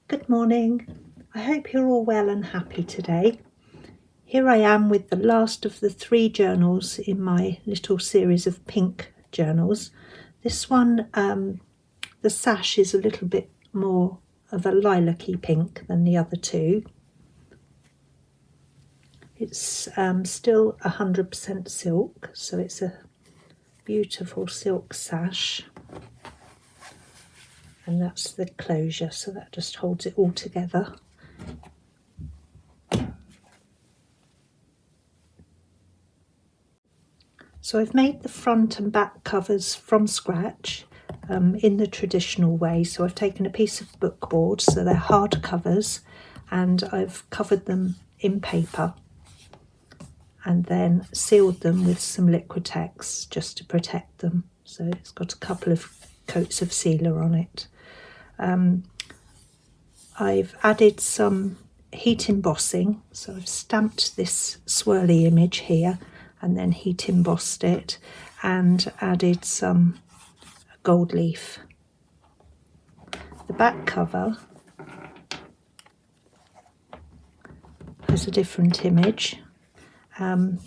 Good morning. I hope you're all well and happy today. Here I am with the last of the 3 journals in my little series of pink journals. This one, the sash is a little bit more of a lilac-y pink than the other 2. It's still 100% silk, so it's a beautiful silk sash. And that's the closure, so that just holds it all together. So I've made the front and back covers from scratch in the traditional way. So I've taken a piece of bookboard, so they're hard covers, and I've covered them in paper and then sealed them with some Liquitex just to protect them. So it's got a couple of coats of sealer on it. I've added some heat embossing, so I've stamped this swirly image here and then heat embossed it and added some gold leaf. The back cover has a different image, the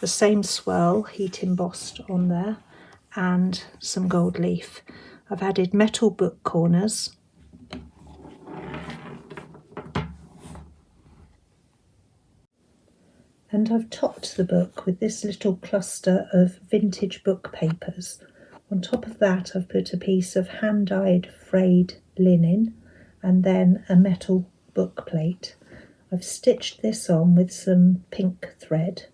same swirl heat embossed on there and some gold leaf. I've added metal book corners. And I've topped the book with this little cluster of vintage book papers. On top of that I've put a piece of hand-dyed frayed linen and then a metal book plate. I've stitched this on with some pink thread,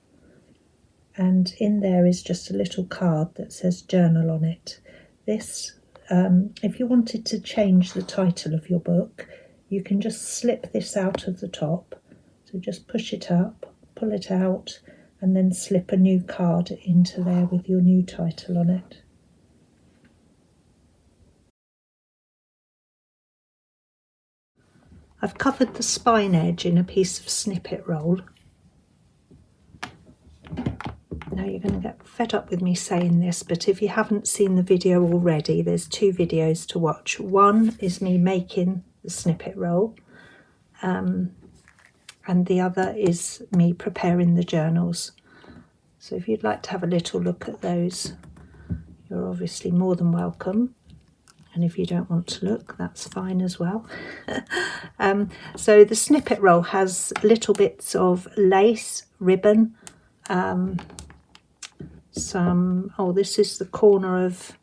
and in there is just a little card that says journal on it. This, if you wanted to change the title of your book, you can just slip this out of the top. So just push it up, pull it out, and then slip a new card into there with your new title on it. I've covered the spine edge in a piece of snippet roll. Now you're going to get fed up with me saying this, but if you haven't seen the video already, there's 2 videos to watch. One is me making the snippet roll, and the other is me preparing the journals. So if you'd like to have a little look at those, you're obviously more than welcome. And if you don't want to look, that's fine as well. So the snippet roll has little bits of lace, ribbon, this is the corner of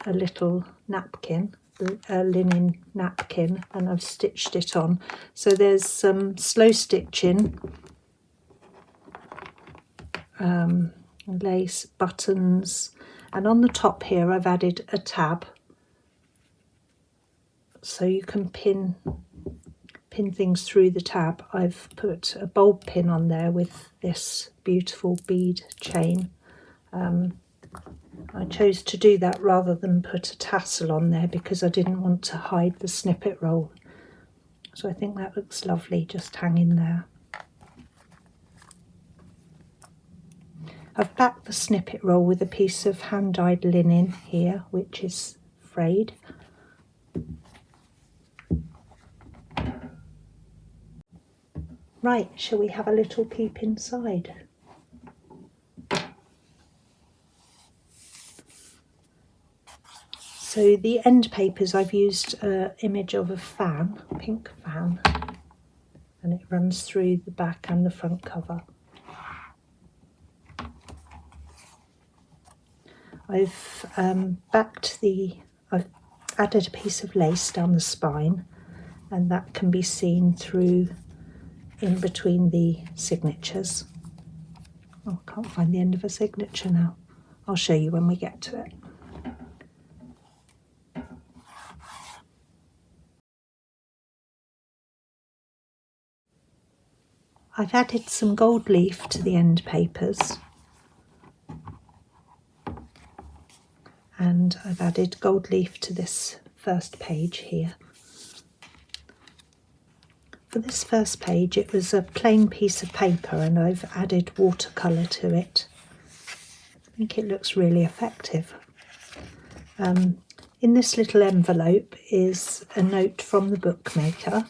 a little napkin, a linen napkin, and I've stitched it on. So there's some slow stitching, lace, buttons, and on the top here I've added a tab, so you can pin things through the tab. I've put a bulb pin on there with this beautiful bead chain. I chose to do that rather than put a tassel on there because I didn't want to hide the snippet roll. So I think that looks lovely just hanging there. I've backed the snippet roll with a piece of hand-dyed linen here, which is frayed. Right, shall we have a little peep inside? So the end papers, I've used an image of a fan, a pink fan, and it runs through the back and the front cover. I've I've added a piece of lace down the spine, and that can be seen through in between the signatures. Oh, I can't find the end of a signature now. I'll show you when we get to it. I've added some gold leaf to the end papers, and I've added gold leaf to this first page here. For this first page it was a plain piece of paper and I've added watercolour to it. I think it looks really effective. In In this little envelope is a note from the bookmaker.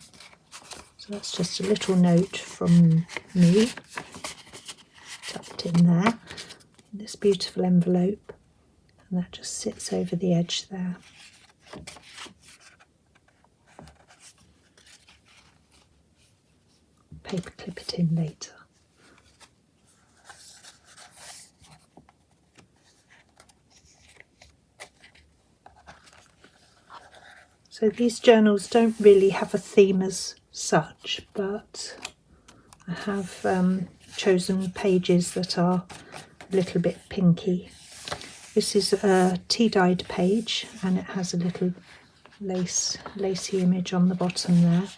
So that's just a little note from me, tucked in there, in this beautiful envelope, and that just sits over the edge there. Paper clip it in later. So these journals don't really have a theme as such, but I have chosen pages that are a little bit pinky. This is a tea-dyed page, and it has a little lacy image on the bottom there.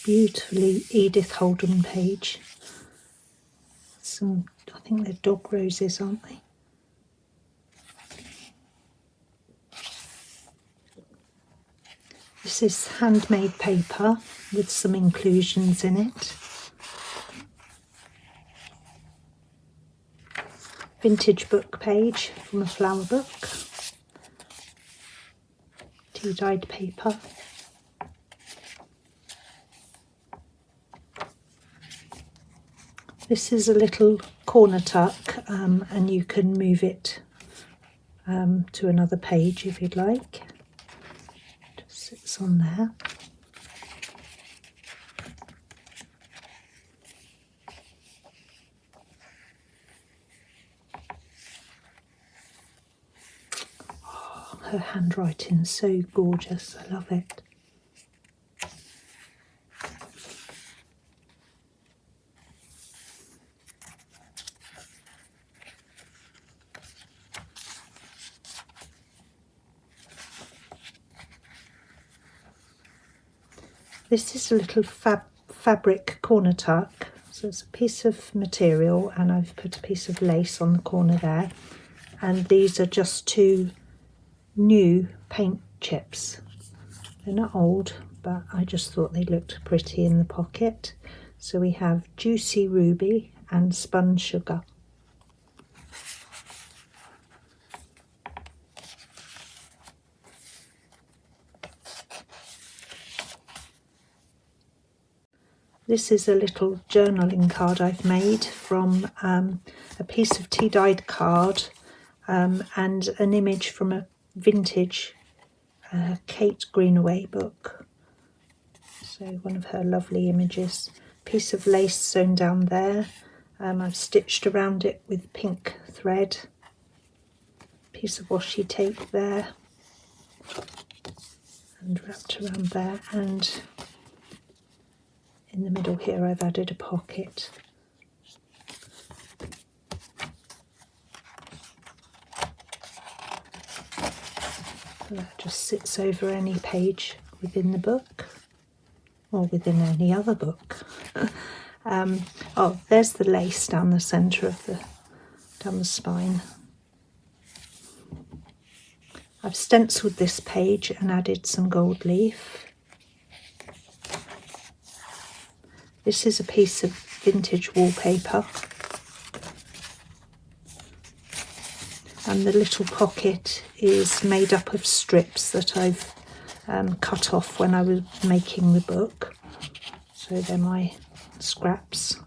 Beautifully Edith Holden page. Some, I think they're dog roses, aren't they? This is handmade paper with some inclusions in it. Vintage book page from a flower book. Tea-dyed paper. This is a little corner tuck, and you can move it to another page if you'd like. Just sits on there. Oh, her handwriting's so gorgeous, I love it. This is a little fabric corner tuck. So it's a piece of material, and I've put a piece of lace on the corner there. And these are just 2 new paint chips. They're not old, but I just thought they looked pretty in the pocket. So we have Juicy Ruby and Spun Sugar. This is a little journaling card I've made from a piece of tea-dyed card and an image from a vintage Kate Greenaway book. So one of her lovely images. Piece of lace sewn down there. I've stitched around it with pink thread. Piece of washi tape there. And wrapped around there, and in the middle here I've added a pocket. So that just sits over any page within the book, or within any other book. Oh, there's the lace down the centre of down the spine. I've stenciled this page and added some gold leaf. This is a piece of vintage wallpaper, and the little pocket is made up of strips that I've cut off when I was making the book. So they're my scraps,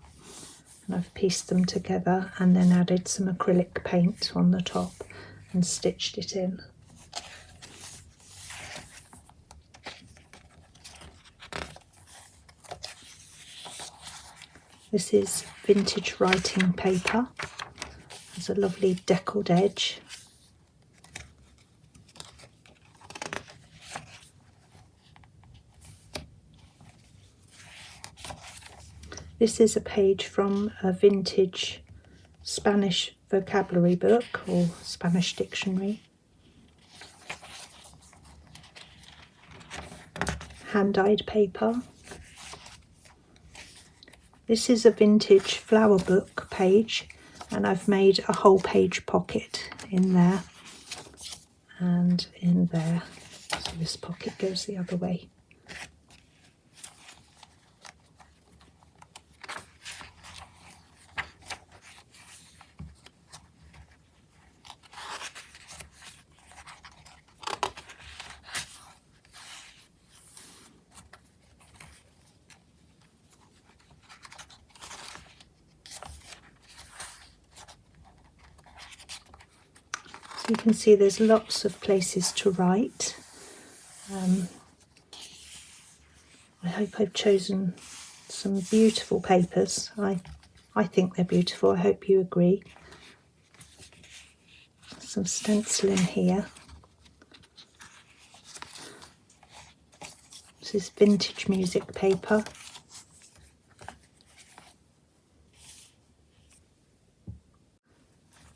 and I've pieced them together and then added some acrylic paint on the top and stitched it in. This is vintage writing paper. There's a lovely deckled edge. This is a page from a vintage Spanish vocabulary book or Spanish dictionary. Hand-dyed paper. This is a vintage flower book page, and I've made a whole page pocket in there and in there. So this pocket goes the other way. You can see there's lots of places to write. I hope I've chosen some beautiful papers. I think they're beautiful. I hope you agree. Some stenciling here. This is vintage music paper.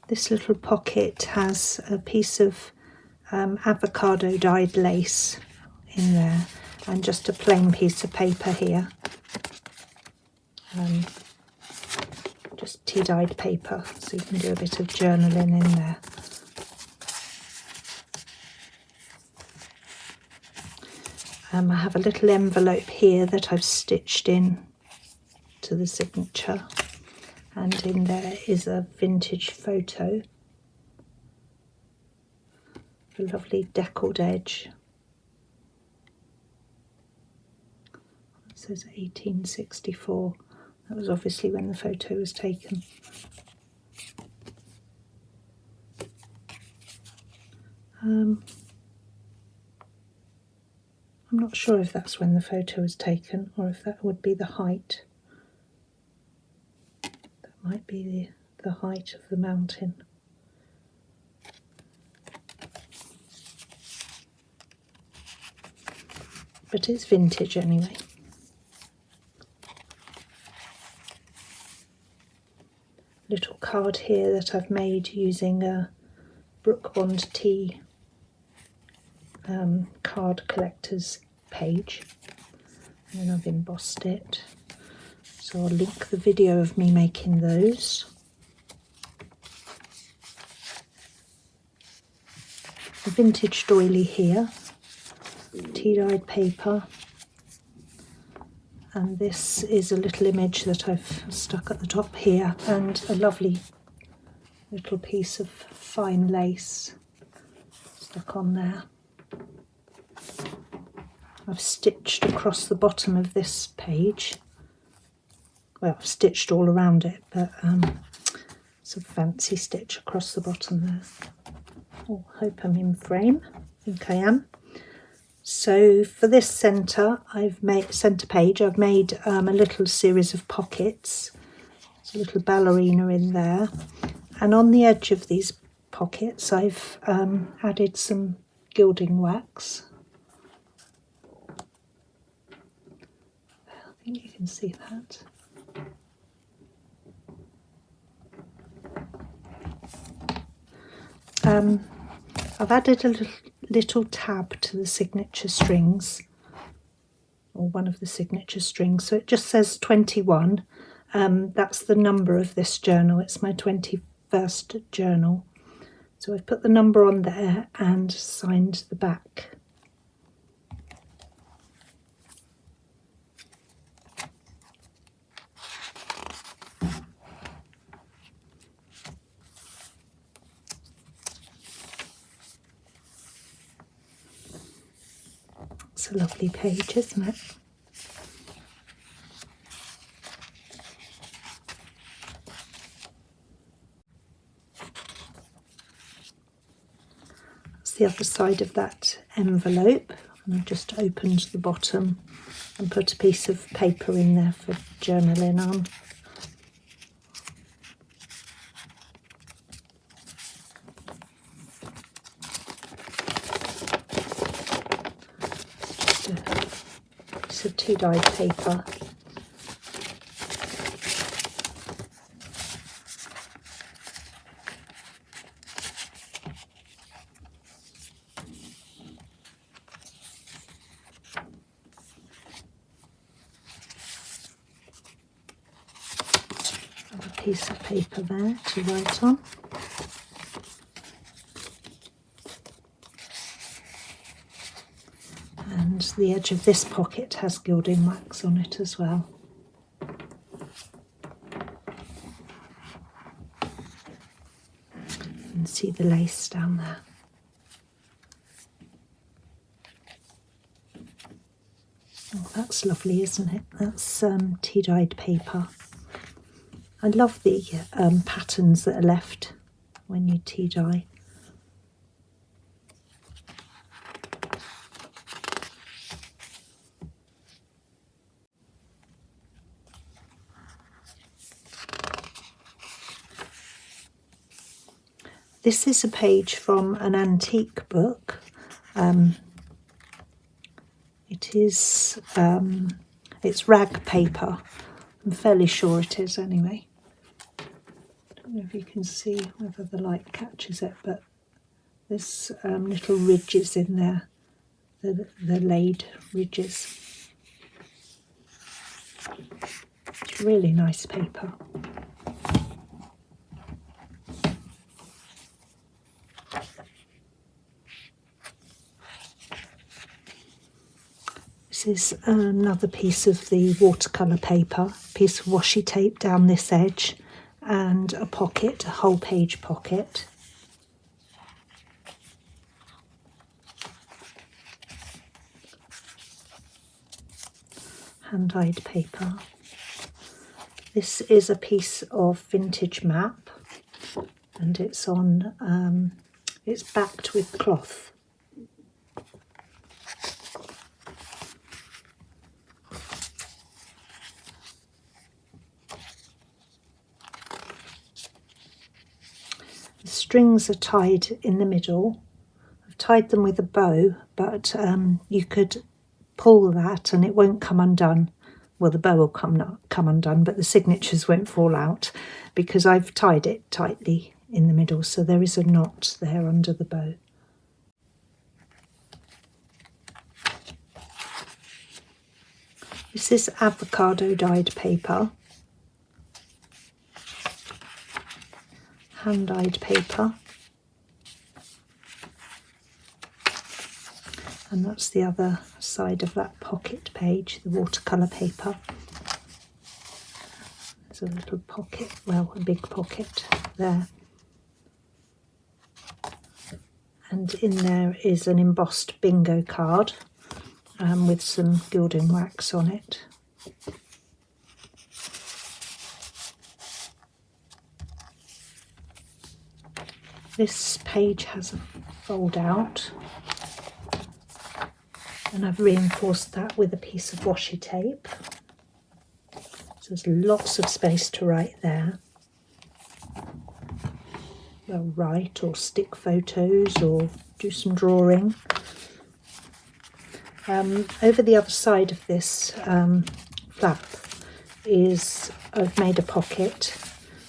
This little pocket has a piece of avocado dyed lace in there and just a plain piece of paper here. Just tea-dyed paper, so you can do a bit of journaling in there. I have a little envelope here that I've stitched in to the signature, and in there is a vintage photo, a lovely deckled edge. It says 1864. That was obviously when the photo was taken. I'm not sure if that's when the photo was taken or if that would be the height. That might be the height of the mountain. But it's vintage anyway. Little card here that I've made using a Brooke Bond Tea card collector's page, and then I've embossed it, so I'll link the video of me making those. A vintage doily here, tea-dyed paper, and this is a little image that I've stuck at the top here, and a lovely little piece of fine lace stuck on there. I've stitched across the bottom of this page. Well, I've stitched all around it, but it's a fancy stitch across the bottom there. Oh, hope I'm in frame. I think I am. So for this centre page, I've made a little series of pockets. There's a little ballerina in there, and on the edge of these pockets I've added some gilding wax. I think you can see that. I've added a little tab to the signature strings, or one of the signature strings, so it just says 21. That's the number of this journal. It's my 21st journal. So I've put the number on there and signed the back. It's a lovely page, isn't it? That's the other side of that envelope, and I've just opened the bottom and put a piece of paper in there for journaling on. It's a tea-dyed paper. A piece of paper there to write on. And the edge of this pocket has gilding wax on it as well. You can see the lace down there. Oh, that's lovely, isn't it? That's tea-dyed paper. I love the patterns that are left when you tea-dye. This is a page from an antique book. It's rag paper. I'm fairly sure it is anyway. I don't know if you can see whether the light catches it, but there's little ridges in there, the laid ridges. It's really nice paper. This is another piece of the watercolour paper, piece of washi tape down this edge, and a pocket, a whole page pocket. Hand-dyed paper. This is a piece of vintage map, and it's on. It's backed with cloth. The strings are tied in the middle. I've tied them with a bow, but you could pull that and it won't come undone. Well, the bow will come undone, but the signatures won't fall out because I've tied it tightly in the middle, so there is a knot there under the bow. This is avocado dyed paper, hand dyed paper, and that's the other side of that pocket page, the watercolour paper. There's a little pocket, well, a big pocket there. And in there is an embossed bingo card with some gilding wax on it. This page has a fold out, and I've reinforced that with a piece of washi tape. So there's lots of space to write there. Well, write or stick photos or do some drawing. Over the other side of this flap is, I've made a pocket.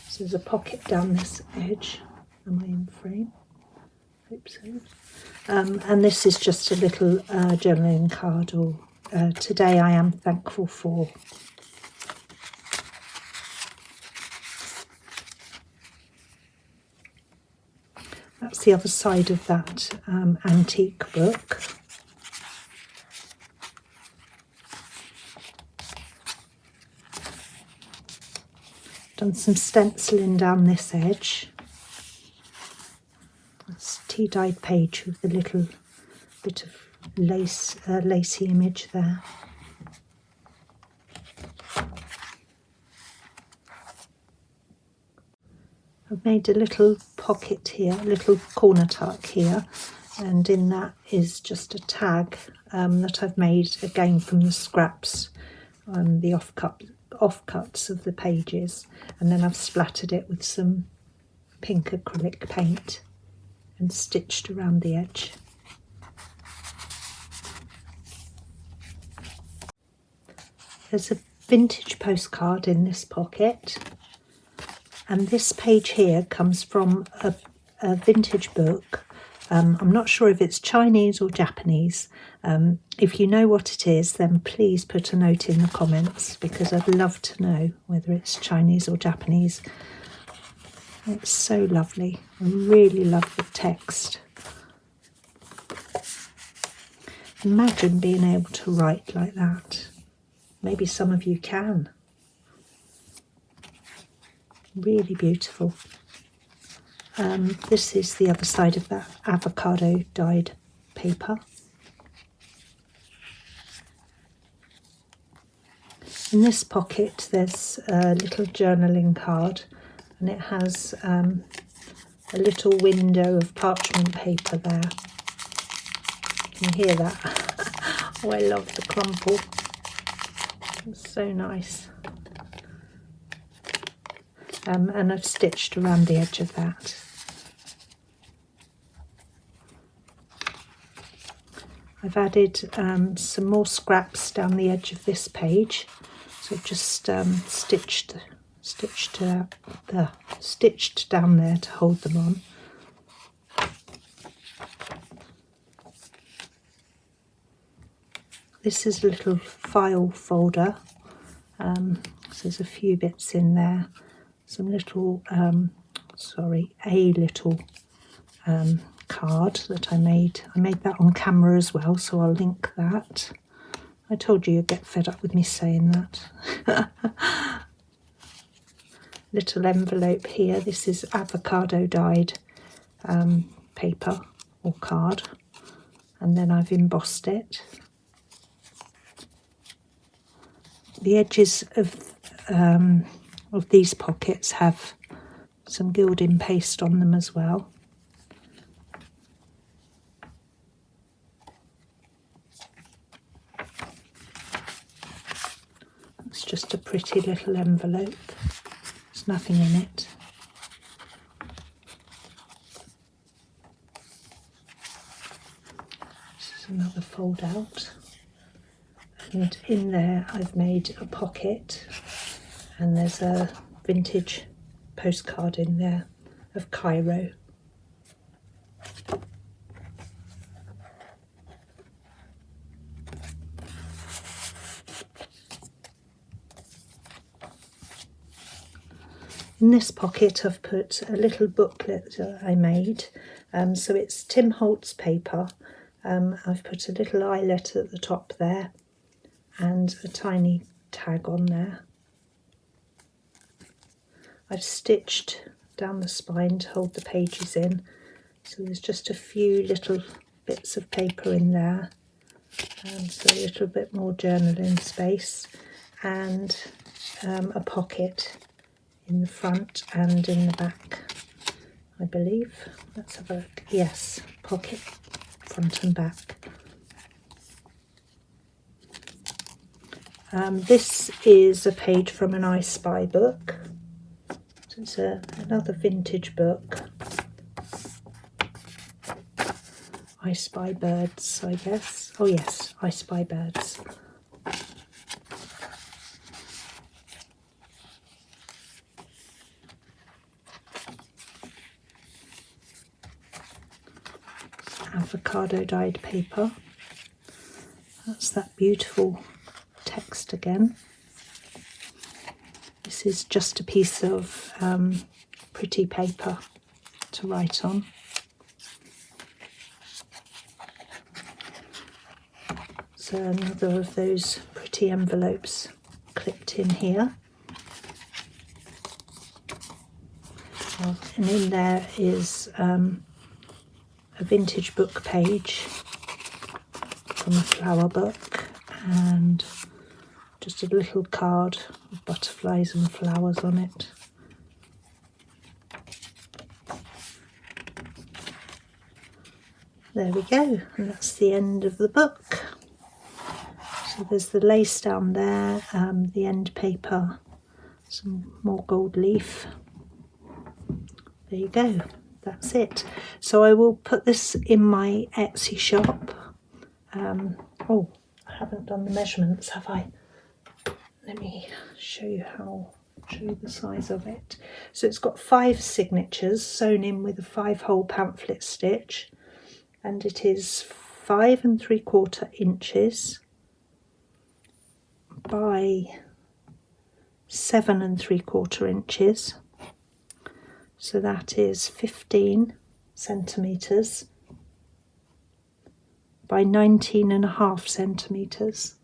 So there's a pocket down this edge. Am I in frame? Hope so. And this is just a little journaling card, or today I am thankful for. That's the other side of that antique book. Done some stenciling down this edge. That's tea-dyed page with the little bit of lace, lacy image there. I've made a little pocket here, a little corner tuck here, and in that is just a tag that I've made again from the scraps, the offcuts of the pages, and then I've splattered it with some pink acrylic paint and stitched around the edge. There's a vintage postcard in this pocket. And this page here comes from a vintage book. I'm not sure if it's Chinese or Japanese. If you know what it is, then please put a note in the comments, because I'd love to know whether it's Chinese or Japanese. It's so lovely. I really love the text. Imagine being able to write like that. Maybe some of you can. Really beautiful. This is the other side of that avocado dyed paper. In this pocket there's a little journaling card, and it has a little window of parchment paper there. Can you hear that? Oh, I love the crumple. It's so nice. And I've stitched around the edge of that. I've added some more scraps down the edge of this page, so I've just stitched down there to hold them on. This is a little file folder, so there's a few bits in there, some little, a little card that I made. I made that on camera as well, so I'll link that. I told you you'd get fed up with me saying that. Little envelope here. This is avocado dyed paper or card, and then I've embossed it. The edges of these pockets have some gilding paste on them as well. It's just a pretty little envelope. There's nothing in it. This is another fold out. And in there I've made a pocket, and there's a vintage postcard in there of Cairo. In this pocket I've put a little booklet that I made, so it's Tim Holtz paper. I've put a little eyelet at the top there and a tiny tag on there. I've stitched down the spine to hold the pages in, so there's just a few little bits of paper in there, so a little bit more journaling space, and a pocket in the front and in the back, I believe. Let's have a look. Yes, pocket front and back. This is a page from an I Spy book. So it's another vintage book. I Spy Birds, I guess. Oh yes, I Spy Birds. Avocado dyed paper. That's that beautiful text again. This is just a piece of pretty paper to write on. So another of those pretty envelopes clipped in here. And in there is a vintage book page from a flower book, and just a little card with butterflies and flowers on it. There we go, and that's the end of the book. So there's the lace down there, the end paper, some more gold leaf. There you go, that's it. So I will put this in my Etsy shop. Oh, I haven't done the measurements, have I? Let me show you the size of it. So it's got 5 signatures sewn in with a 5-hole pamphlet stitch, and it is 5 3/4 inches by 7 3/4 inches. So that is 15 centimetres by 19.5 centimetres.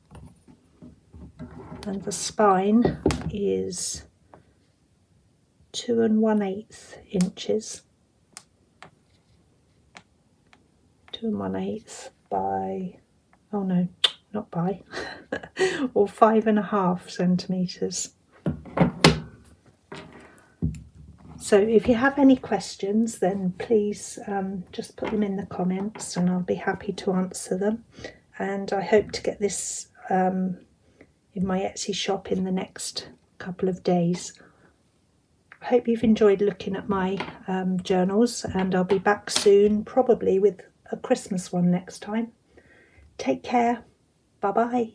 And the spine is 2 1/8 inches. 2 1/8 by, oh no, not by, or 5.5 centimetres. So if you have any questions, then please just put them in the comments and I'll be happy to answer them. And I hope to get this in my Etsy shop in the next couple of days. I hope you've enjoyed looking at my journals, and I'll be back soon, probably with a Christmas one next time. Take care. Bye bye.